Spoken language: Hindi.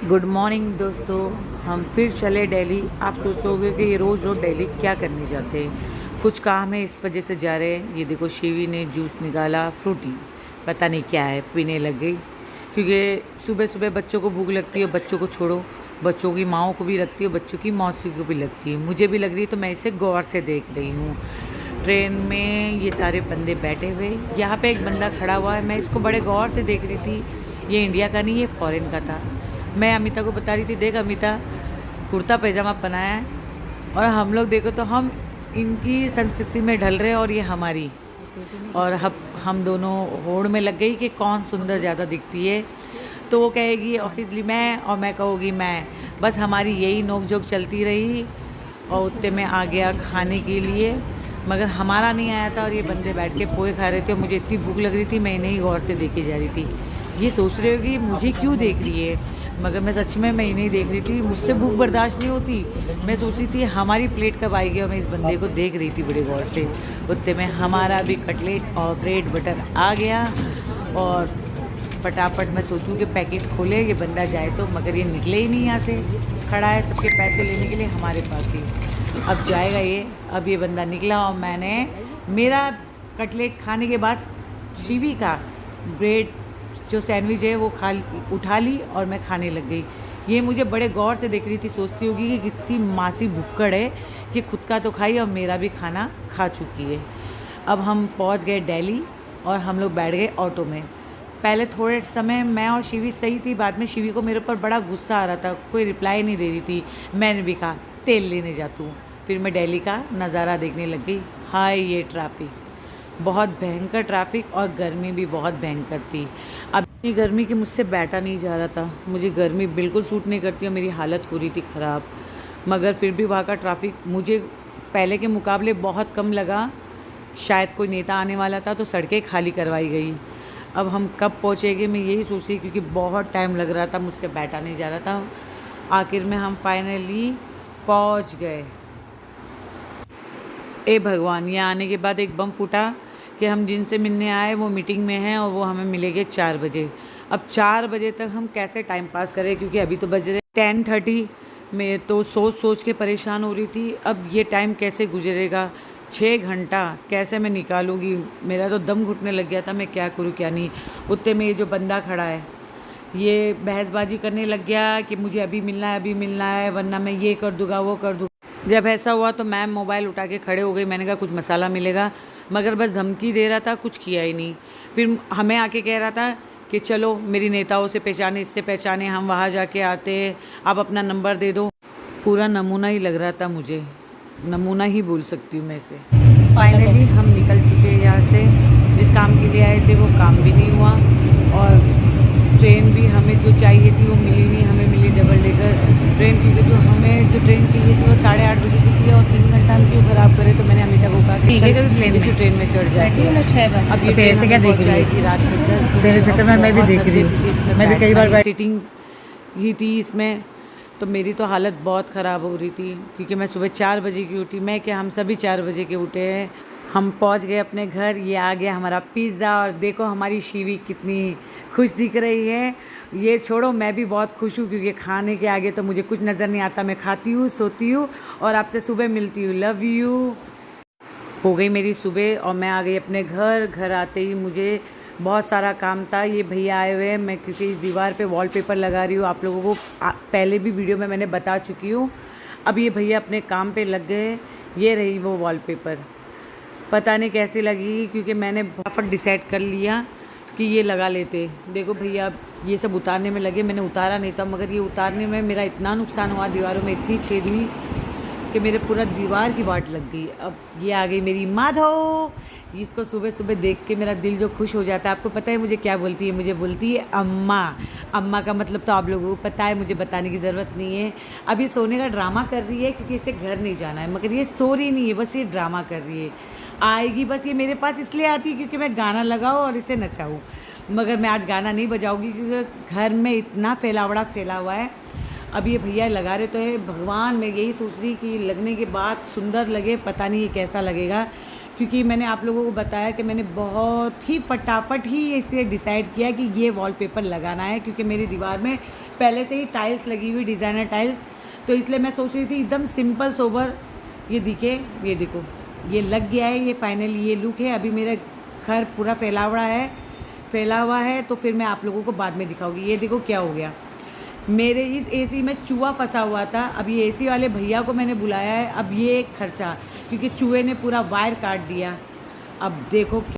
गुड मॉर्निंग दोस्तों, हम फिर चले दिल्ली। आप सोचोगे कि ये रोज़ रोज़ दिल्ली क्या करने जाते हैं। कुछ काम है इस वजह से जा रहे हैं। ये देखो शिवी ने जूस निकाला, फ्रूटी, पता नहीं क्या है, पीने लग गई। क्योंकि सुबह सुबह बच्चों को भूख लगती है। बच्चों को छोड़ो, बच्चों की माँओं को भी लगती है, बच्चों की मौसी को भी लगती है, मुझे भी लग रही है। तो मैं इसे गौर से देख रही हूँ। ट्रेन में ये सारे बंदे बैठे हुए, यहाँ पे एक बंदा खड़ा हुआ है। मैं इसको बड़े गौर से देख रही थी। ये इंडिया का नहीं, ये फॉरेन का था। मैं अमिता को बता रही थी, देख अमिता, कुर्ता पैजामा पहनाया है और हम लोग देखो तो हम इनकी संस्कृति में ढल रहे हैं और ये हमारी। और हम दोनों होड़ में लग गई कि कौन सुंदर ज़्यादा दिखती है। तो वो कहेगी ऑब्वियसली मैं, और मैं कहूँगी मैं। बस हमारी यही नोक झोंक चलती रही और उतने में आ गया खाने के लिए, मगर हमारा नहीं आया था। और ये बंदे बैठ के पोहे खा रहे थे और मुझे इतनी भूख लग रही थी, मैं इन्हें ही गौर से देखे जा रही थी। ये सोच रहे हो कि मुझे क्यों देख रही है, मगर मैं सच में मैं इन्हें देख रही थी। मुझसे भूख बर्दाश्त नहीं होती। मैं सोच रही थी हमारी प्लेट कब आएगी, और मैं इस बंदे को देख रही थी बड़े गौर से। उतने में हमारा भी कटलेट और ब्रेड बटर आ गया और फटाफट मैं सोचूं कि पैकेट खोले, ये बंदा जाए तो, मगर ये निकले ही नहीं यहाँ से। खड़ा है सबके पैसे लेने के लिए हमारे पास ही। अब जाएगा ये। अब ये बंदा निकला और मैंने मेरा कटलेट खाने के बाद शिवी का ब्रेड जो सैंडविच है वो उठा ली और मैं खाने लग गई। ये मुझे बड़े गौर से देख रही थी, सोचती होगी कि कितनी मासी भुक्कड़ है कि खुद का तो खाई और मेरा भी खाना खा चुकी है। अब हम पहुंच गए दिल्ली और हम लोग बैठ गए ऑटो में। पहले थोड़े समय मैं और शिवी सही थी, बाद में शिवी को मेरे ऊपर बड़ा गुस्सा आ रहा था, कोई रिप्लाई नहीं दे रही थी। मैंने भी कहा तेल लेने जाती हूँ। फिर मैं दिल्ली का नज़ारा देखने लग गई। हाय ये ट्रैफिक, बहुत भयंकर ट्रैफिक, और गर्मी भी बहुत भयंकर थी। अब इतनी गर्मी कि मुझसे बैठा नहीं जा रहा था। मुझे गर्मी बिल्कुल सूट नहीं करती और मेरी हालत हो रही थी ख़राब। मगर फिर भी वहाँ का ट्रैफिक मुझे पहले के मुकाबले बहुत कम लगा। शायद कोई नेता आने वाला था तो सड़कें खाली करवाई गई। अब हम कब पहुँचेंगे मैं यही सोच रही, क्योंकि बहुत टाइम लग रहा था, मुझसे बैठा नहीं जा रहा था। आखिर में हम फाइनली पहुँच गए। ए भगवान, ये आने के बाद एक बम फूटा कि हम जिनसे मिलने आए वो मीटिंग में हैं और वो हमें मिलेंगे 4 बजे। अब 4 बजे तक हम कैसे टाइम पास करें, क्योंकि अभी तो बज रहे 10:30। मैं तो सोच सोच के परेशान हो रही थी, अब ये टाइम कैसे गुजरेगा। 6 घंटा कैसे मैं निकालूंगी। मेरा तो दम घुटने लग गया था, मैं क्या करूँ क्या नहीं। उतने में ये जो बंदा खड़ा है ये बहसबाजी करने लग गया कि मुझे अभी मिलना है, अभी मिलना है, वरना मैं ये कर दूँगा वो कर दूँगा। जब ऐसा हुआ तो मैम मोबाइल उठा के खड़े हो गई। मैंने कहा कुछ मसाला मिलेगा, मगर बस धमकी दे रहा था, कुछ किया ही नहीं। फिर हमें आके कह रहा था कि चलो मेरी नेताओं से पहचाने, इससे पहचाने, हम वहाँ जाके आते, आप अपना नंबर दे दो। पूरा नमूना ही लग रहा था मुझे, नमूना ही बोल सकती हूँ मैं इसे। फाइनली हम निकल चुके हैं यहाँ से। जिस काम के लिए आए थे वो काम भी नहीं हुआ और ट्रेन भी हमें जो चाहिए थी वो मिली नहीं। हमें मिली डबल डेकर ट्रेन, क्योंकि जो हमें जो ट्रेन चाहिए थी वो 8:30 बजे की थी और 3 घंटा हम क्यों ख़राब करे। तो मैंने अमिता को कहा कि चल इसी ट्रेन में चढ़ जाए। अब ये ट्रेन क्या देख जाएगी रात में 10 तेरे चक्कर में मैं भी देख रही हूँ। मैं भी कई बार सीटिंग ही थी इसमें, तो मेरी तो हालत बहुत ख़राब हो रही थी, क्योंकि मैं सुबह 4 बजे की उठी। मैं क्या, हम सभी 4 बजे के उठे हैं। हम पहुंच गए अपने घर। ये आ गया हमारा पिज़्ज़ा और देखो हमारी शिवी कितनी खुश दिख रही है। ये छोड़ो, मैं भी बहुत खुश हूँ, क्योंकि खाने के आगे तो मुझे कुछ नज़र नहीं आता। मैं खाती हूँ, सोती हूँ और आपसे सुबह मिलती हूँ। Love you. हो गई मेरी सुबह और मैं आ गई अपने घर। घर आते ही मुझे बहुत सारा काम था। ये भैया आए हुए हैं, मैं क्योंकि इस दीवार पे वॉलपेपर लगा रही हूँ। आप लोगों को पहले भी वीडियो में मैंने बता चुकी हूँ। अब ये भैया अपने काम पे लग गए। ये रही वो वॉलपेपर, पता नहीं कैसी लगी, क्योंकि मैंने फटाफट डिसाइड कर लिया कि ये लगा लेते। देखो भैया ये सब उतारने में लगे, मैंने उतारा नहीं था, मगर ये उतारने में मेरा इतना नुकसान हुआ, दीवारों में इतनी छेद हुई कि मेरे पूरा दीवार की वाट लग गई। अब ये आ गई मेरी माधव। इसको सुबह सुबह देख के मेरा दिल जो खुश हो जाता है। आपको पता है मुझे क्या बोलती है? मुझे बोलती है अम्मा। अम्मा का मतलब तो आप लोगों को पता है, मुझे बताने की ज़रूरत नहीं है। अब ये सोने का ड्रामा कर रही है, क्योंकि इसे घर नहीं जाना है, मगर ये सो रही नहीं है, बस ये ड्रामा कर रही है। आएगी बस, ये मेरे पास इसलिए आती है क्योंकि मैं गाना लगाऊँ और इसे नचाऊँ, मगर मैं आज गाना नहीं बजाऊँगी, क्योंकि घर में इतना फैलावड़ा फैला हुआ है। अब ये भैया लगा रहे तो है, भगवान मैं यही सोच रही कि लगने के बाद सुंदर लगे, पता नहीं ये कैसा लगेगा। क्योंकि मैंने आप लोगों को बताया कि मैंने बहुत ही फटाफट ही इसे डिसाइड किया कि ये वॉलपेपर लगाना है, क्योंकि मेरी दीवार में पहले से ही टाइल्स लगी हुई, डिज़ाइनर टाइल्स, तो इसलिए मैं सोच रही थी एकदम सिंपल सोबर ये दिखे। ये देखो ये लग गया है, ये फाइनल ये लुक है। अभी मेरा घर पूरा फैला हुआ है, तो फिर मैं आप लोगों को बाद में दिखाऊंगी। ये देखो क्या हो गया, मेरे इस एसी में चूहा फंसा हुआ था। अब ये एसी वाले भैया को मैंने बुलाया है, अब ये एक खर्चा, क्योंकि चूहे ने पूरा वायर काट दिया। अब देखो